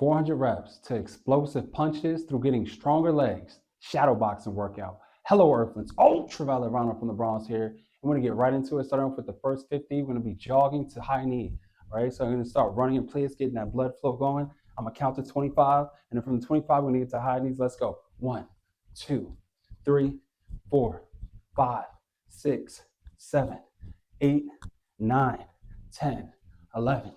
400 reps to explosive punches through getting stronger legs. Shadow boxing workout. Hello, Earthlings. Ultraviolet Ronald from the Bronx here. I'm going to get right into it. Starting off with the first 50. We're going to be jogging to high knee. All right, so I'm going to start running in place, getting that blood flow going. I'm going to count to 25, and then from the 25, we're going to get to high knees. Let's go. 1, 2, 3, 4, 5, 6, 7, 8, 9, 10, 11,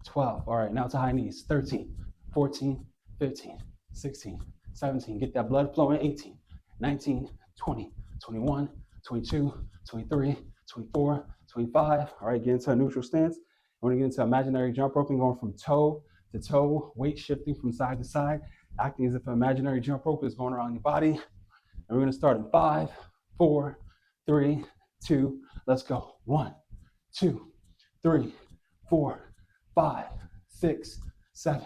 12. All right, now to high knees. 13, 14, 15, 16, 17. Get that blood flowing. 18, 19, 20, 21, 22, 23, 24, 25. All right, get into a neutral stance. We're going to get into imaginary jump rope and going from toe to toe, weight shifting from side to side, acting as if an imaginary jump rope is going around your body. And we're going to start in 5, 4, 3, 2. Let's go. 1, 2, 3, 4, 5, 6, 7,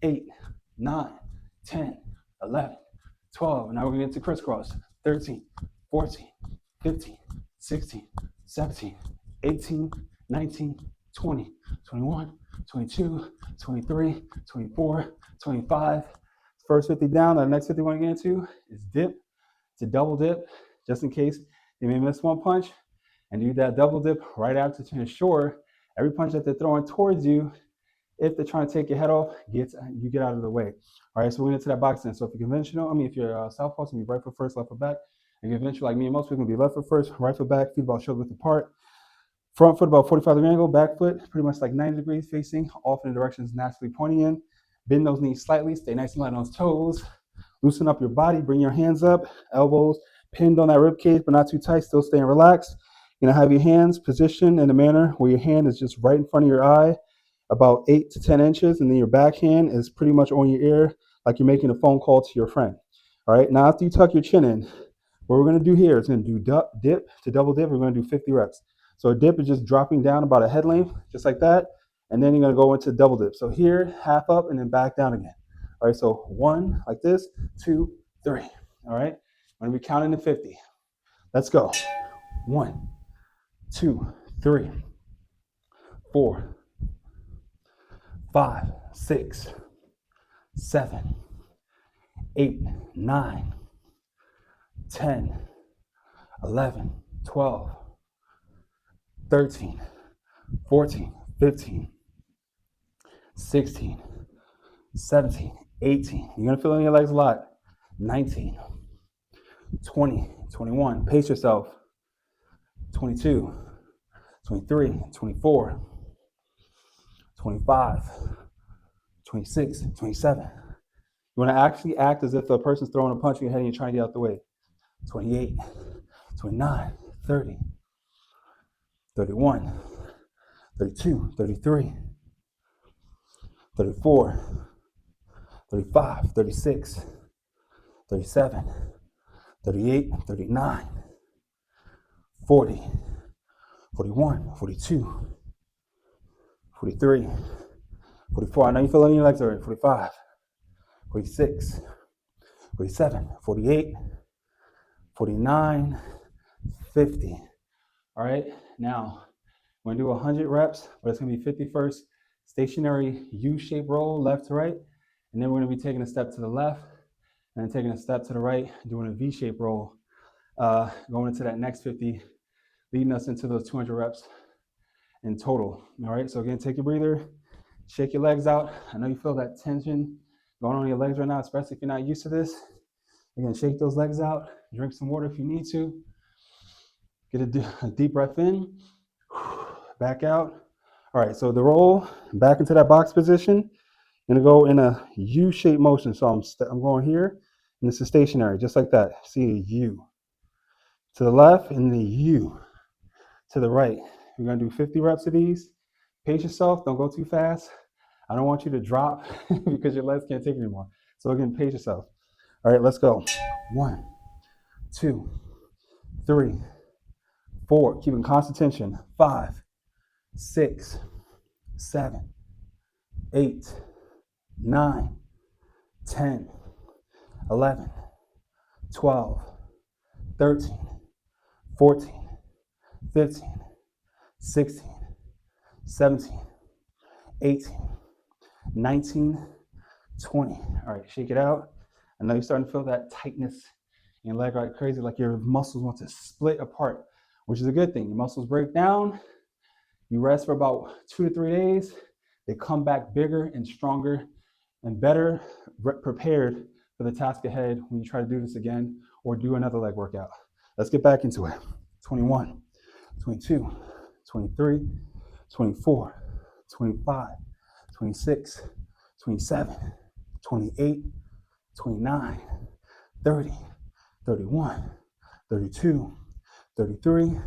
8, 9, 10, 11, 12. And now we're going to get to crisscross. 13, 14, 15, 16, 17, 18, 19, 20, 21, 22, 23, 24, 25. First 50 down. The next 50 we want to get into is dip to double dip, just in case you may miss one punch, and do that double dip right after to ensure every punch that they're throwing towards you, if they're trying to take your head off, you get out of the way. All right, so we're going to that boxing. So if you're conventional, if you're southpaw, it's going to be right foot first, left foot back. If you're conventional like me and most people, it's going to be left foot first, right foot back, feet about shoulder width apart. Front foot about 45 degree angle, back foot pretty much like 90 degrees facing off in the directions naturally pointing in. Bend those knees slightly, stay nice and light on those toes. Loosen up your body, bring your hands up, elbows pinned on that rib cage, but not too tight, still staying relaxed. Have your hands positioned in a manner where your hand is just right in front of your eye, about 8 to 10 inches, and then your back hand is pretty much on your ear, like you're making a phone call to your friend. All right, now after you tuck your chin in, what we're going to do here is going to do dip to double dip. We're going to do 50 reps. So a dip is just dropping down about a head length, just like that, and then you're going to go into double dip. So here, half up, and then back down again. All right, so 1 like this, 2, 3. All right, I'm going to be counting to 50. Let's go. 1, 2, 3, 4, 5, 6, 7, 8, 9, 10, 11, 12, 13, 14, 15, 16, 17, 18. You're going to feel it in your legs a lot. 19, 20, 21. Pace yourself. 22, 23, 24, 25, 26, 27. You want to actually act as if the person's throwing a punch in your head and you're trying to get out the way. 28, 29, 30, 31, 32, 33, 34, 35, 36, 37, 38, 39, 40, 41, 42, 43, 44. I know you feel it in your legs already. 45, 46, 47, 48, 49, 50. All right, now we're going to do 100 reps, but it's going to be 50 first. Stationary U-shaped roll, left to right. And then we're going to be taking a step to the left and then taking a step to the right, doing a V-shaped roll, going into that next 50, leading us into those 200 reps in total. All right, so again, take your breather, shake your legs out. I know you feel that tension going on in your legs right now, especially if you're not used to this. Again, shake those legs out, drink some water if you need to. Get a deep breath in, back out. All right, so the roll, back into that box position. I'm gonna go in a U-shaped motion. So I'm going here, and this is stationary, just like that. See a U. To the left, and the U. To the right. We're gonna do 50 reps of these. Pace yourself, don't go too fast. I don't want you to drop because your legs can't take it anymore. So again, pace yourself. All right, let's go. 1, 2, 3, 4. Keeping constant tension. 5, 6, 7, 8, 9, 10, 11, 12, 13, 14, 15, 16, 17, 18, 19, 20. All right, shake it out. I know you're starting to feel that tightness in your leg like crazy, like your muscles want to split apart, which is a good thing. Your muscles break down. You rest for about 2 to 3 days. They come back bigger and stronger and better prepared for the task ahead when you try to do this again or do another leg workout. Let's get back into it. 21, 22, 23, 24, 25, 26, 27, 28, 29, 30, 31, 32, 33,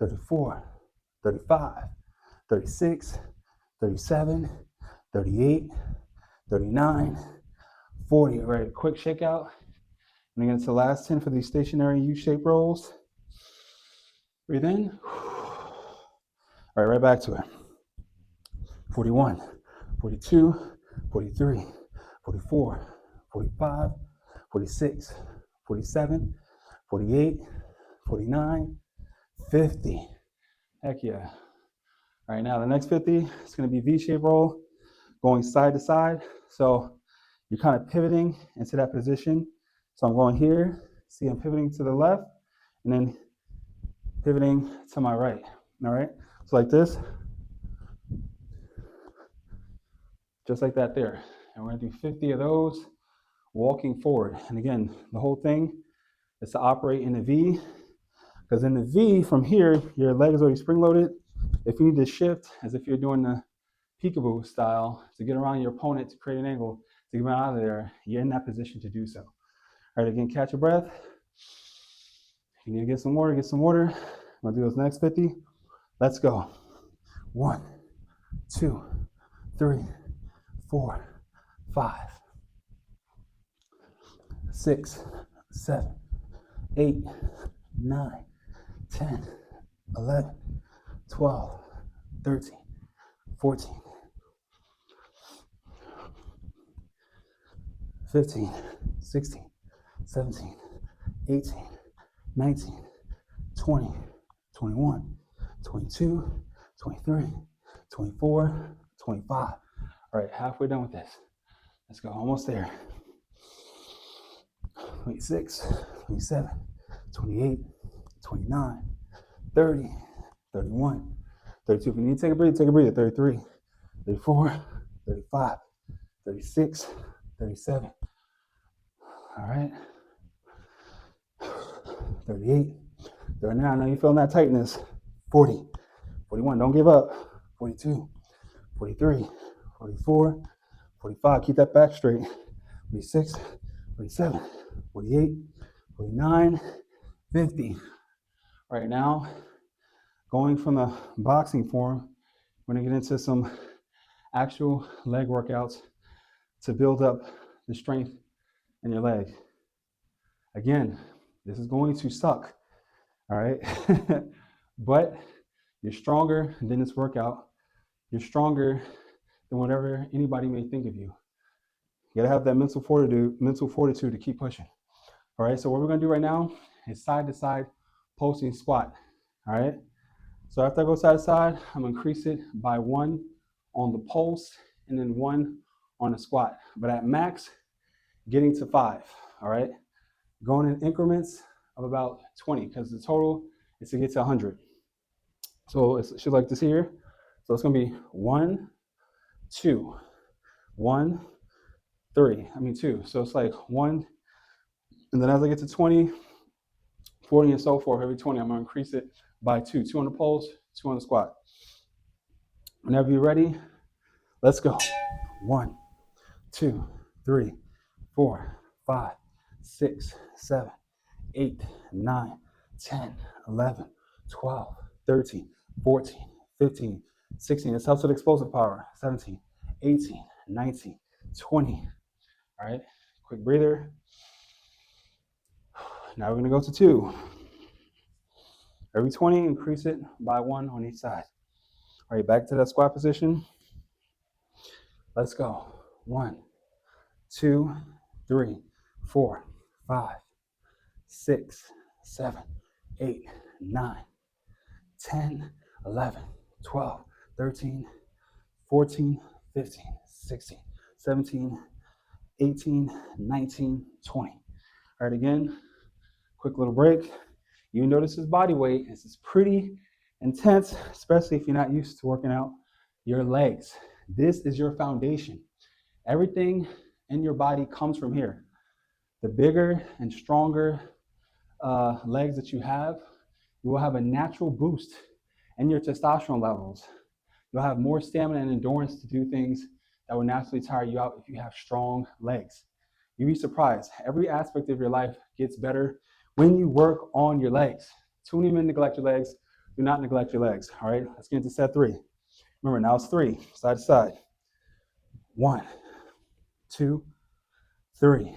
34, 35, 36, 37, 38, 39, 40. All right, quick shakeout. And again, it's the last 10 for these stationary U-shaped rolls. Breathe in. All right, right back to it. 41, 42, 43, 44, 45, 46, 47, 48, 49, 50. Heck yeah. All right, now the next 50 is going to be V-shaped roll, going side to side. So you're kind of pivoting into that position. So I'm going here. See, I'm pivoting to the left and then pivoting to my right. All right, so like this, just like that there. And we're going to do 50 of those walking forward. And again, the whole thing is to operate in the V, because in the V from here, your leg is already spring loaded. If you need to shift as if you're doing the peekaboo style to get around your opponent to create an angle to get out of there, you're in that position to do so. All right, again, catch your breath. You need to get some water, get some water. I'm gonna do those next 50. Let's go. 1, 2, 3, 4, 5, 6, 7, 8, 9, 10, 11, 12, 13, 14, 15, 16, 17, 18, 19, 20, 21, 22, 23, 24, 25. All right, halfway done with this. Let's go, almost there. 26, 27, 28, 29, 30, 31, 32. If you need to take a breather, take a breather. 33, 34, 35, 36, 37. All right. 38, 39. I know you're feeling that tightness. 40, 41. Don't give up. 42, 43, 44, 45. Keep that back straight. 46, 47, 48, 49, 50. All right, now going from the boxing form, we're going to get into some actual leg workouts to build up the strength in your leg. Again, this is going to suck, all right? But you're stronger than this workout. You're stronger than whatever anybody may think of you. You gotta have that mental fortitude to keep pushing. All right, so what we're gonna do right now is side to side pulsing squat. All right, so after I go side to side, I'm gonna increase it by 1 on the pulse and then 1 on the squat. But at max, getting to 5. All right, going in increments of about 20, because the total is to get to 100. So it should like this here. So it's gonna be 1, 2, 1, 3. 2. So it's like 1, and then as I get to 20, 40, and so forth, every 20, I'm gonna increase it by 2. 2 on the pulse, 2 on the squat. Whenever you're ready, let's go. 1, 2, 3, 4, 5, 6, 7, 8, 9, 10, 11, 12, 13, 14, 15, 16. This helps with explosive power. 17, 18, 19, 20. All right, quick breather. Now we're gonna go to 2. Every 20, increase it by 1 on each side. All right, back to that squat position. Let's go. 1, 2, 3, 4, 5, 6, 7, 8, 9, 10, 11, 12, 13, 14, 15, 16, 17, 18, 19, 20. All right, again, quick little break. Even though this is body weight, this is pretty intense, especially if you're not used to working out your legs. This is your foundation. Everything in your body comes from here. The bigger and stronger legs that you will have a natural boost in your testosterone levels. You'll have more stamina and endurance to do things that will naturally tire you out if you have strong legs. You'd be surprised. Every aspect of your life gets better when you work on your legs. Too many men neglect your legs. Do not neglect your legs. All right, let's get into set 3. Remember, now it's 3, side to side. 1, 2, 3,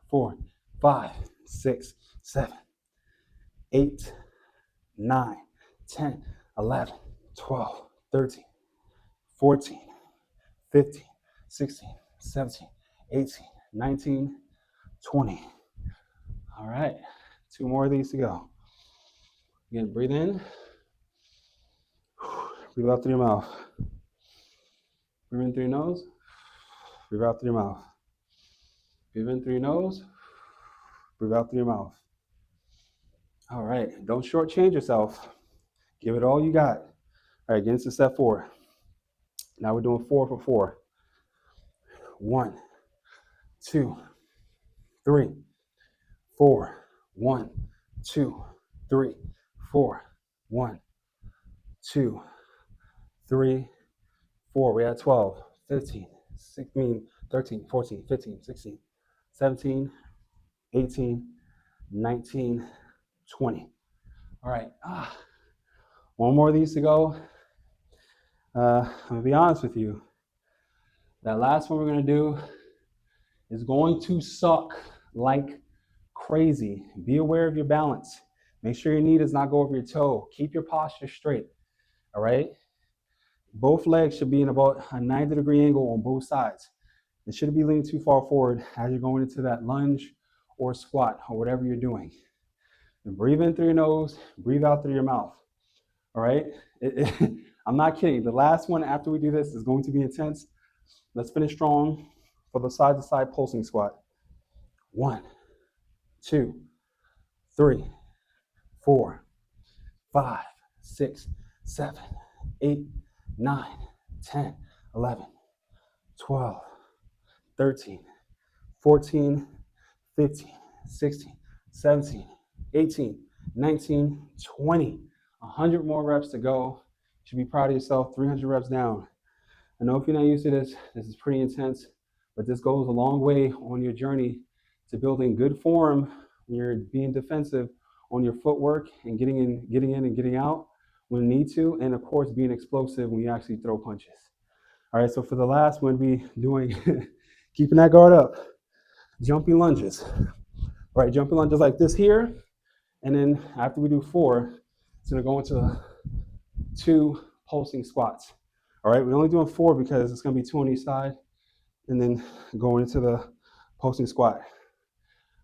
4, 5, 6, 7, 8, 9, 10, 11, 12, 13, 14, 15, 16, 17, 18, 19, 20. All right, 2 more of these to go. Again, breathe in. Breathe out through your mouth. Breathe in through your nose. Breathe out through your mouth. Breathe in through your nose. Breathe out through your mouth. All right, don't shortchange yourself. Give it all you got. All right, get into step 4. Now we're doing 4 for 4. 1, 2, 3, 4. 1, 2, 3, 4. 1, 2, 3, 4. We're at 12, 15, 16, 13, 14, 15, 16, 17, 18, 19, 20. All right. One more of these to go. I'm going to be honest with you. That last one we're going to do is going to suck like crazy. Be aware of your balance. Make sure your knee does not go over your toe. Keep your posture straight. All right? Both legs should be in about a 90-degree angle on both sides. It shouldn't be leaning too far forward as you're going into that lunge or squat or whatever you're doing. And breathe in through your nose, breathe out through your mouth. All right? I'm not kidding. The last one after we do this is going to be intense. Let's finish strong for the side-to-side pulsing squat. 1, 2, 3, 4, 5, 6, 7, 8, 9, 10, 11, 12, 13, 14, 15, 16, 17, 18, 19, 20. 100 more reps to go. You should be proud of yourself. 300 reps down. I know if you're not used to this, this is pretty intense, but this goes a long way on your journey to building good form when you're being defensive on your footwork and getting in and getting out when you need to, and of course being explosive when you actually throw punches. All right, so for the last one, we'll be doing keeping that guard up, jumping lunges. All right, jumping lunges like this here, and then after we do 4, it's gonna go into 2 pulsing squats. All right, we're only doing 4 because it's gonna be 2 on each side, and then going into the pulsing squat.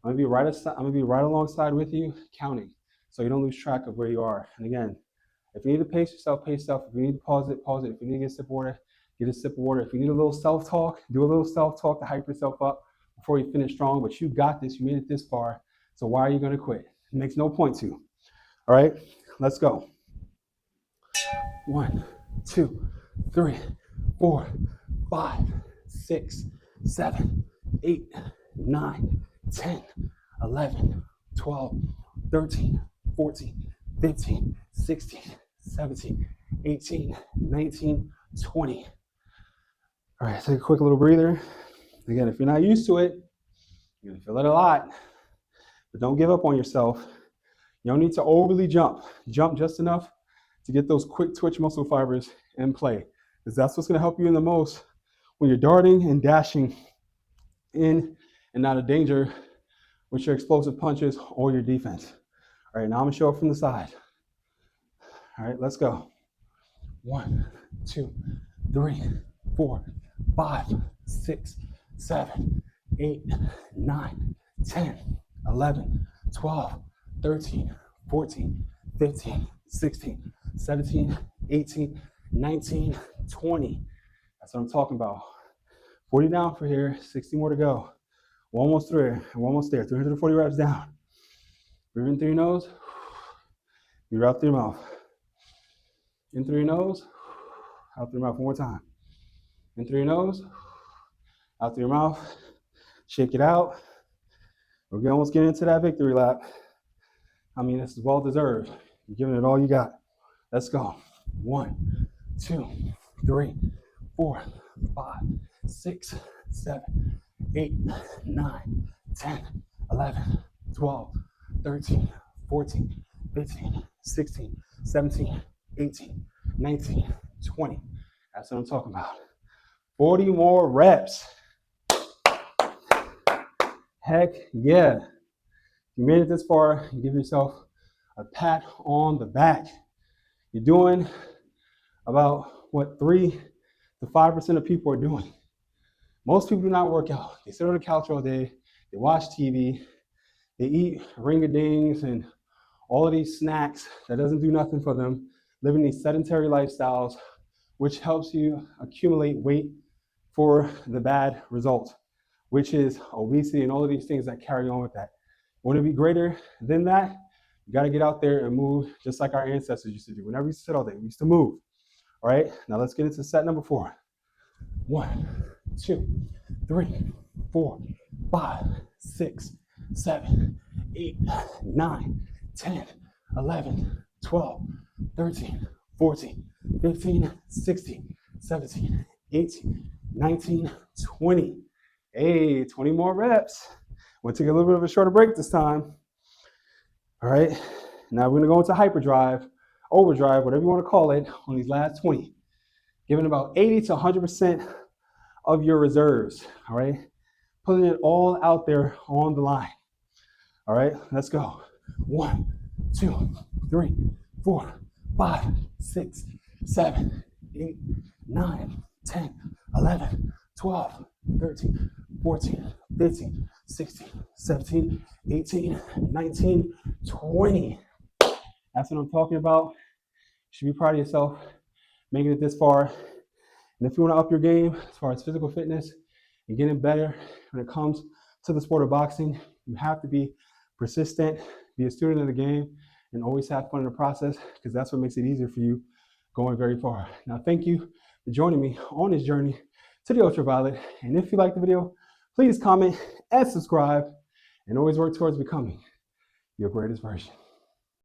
I'm gonna be right alongside with you, counting, so you don't lose track of where you are. And again, if you need to pace yourself, pace yourself. If you need to pause it, pause it. If you need to get a sip of water, get a sip of water. If you need a little self-talk, do a little self-talk to hype yourself up before you finish strong. But you got this. You made it this far. So why are you gonna quit? It makes no point to. All right, let's go. 1, 2, 3, 4, 5, 6, 7, 8, 9, 10, 11, 12, 13, 14, 15, 16, 17, 18, 19, 20. All right, take a quick little breather. Again, if you're not used to it, you're gonna feel it a lot, but don't give up on yourself. You don't need to overly jump. Jump just enough to get those quick twitch muscle fibers in play, because that's what's gonna help you in the most when you're darting and dashing in and out of danger with your explosive punches or your defense. All right, now I'm gonna show up from the side. All right, let's go. 1, 2, 3, 4, 5, 6, 7, 8, 9, 10, 11, 12, 13, 14, 15, 16, 17, 18, 19, 20. That's what I'm talking about. 40 down for here, 60 more to go. We're almost there. We're almost there. 340 reps down. Breathe in through your nose. Breathe out through your mouth. In through your nose. Out through your mouth. One more time. In through your nose. Out through your mouth. Shake it out. We're almost getting into that victory lap. I mean, this is well deserved. You're giving it all you got. Let's go. 1, 2, 3, 4, 5, 6, 7, 8, 9, 10, 11, 12, 13, 14, 15, 16, 17, 18, 19, 20. That's what I'm talking about. 40 more reps. Heck yeah. You made it this far, you give yourself a pat on the back. You're doing about what 3 to 5% of people are doing. Most people do not work out. They sit on the couch all day, they watch TV, they eat ring-a-dings and all of these snacks that doesn't do nothing for them, living these sedentary lifestyles, which helps you accumulate weight for the bad result, which is obesity and all of these things that carry on with that. You want to be greater than that? You got to get out there and move just like our ancestors used to do. Whenever we used to sit all day, we used to move. All right, now let's get into set number 4. 1, 2, 3, 4, 5, 6, 7, 8, 9, 10, 11, 12, 13, 14, 15, 16, 17, 18, 19, 20. Hey, 20 more reps. We'll take a little bit of a shorter break this time. All right, now we're gonna go into hyperdrive, overdrive, whatever you wanna call it, on these last 20. Giving about 80 to 100% of your reserves, all right? Putting it all out there on the line. All right, let's go. 1, 2, 3, 4, 5, 6, 7, 8, 9, 10, 11, 12, 13, 14, 15, 16, 17, 18, 19, 20. That's what I'm talking about. You should be proud of yourself making it this far. And if you want to up your game as far as physical fitness and getting better when it comes to the sport of boxing, you have to be persistent, be a student of the game, and always have fun in the process, because that's what makes it easier for you going very far. Now, thank you for joining me on this journey to the ultraviolet. And if you like the video, please comment and subscribe, and always work towards becoming your greatest version.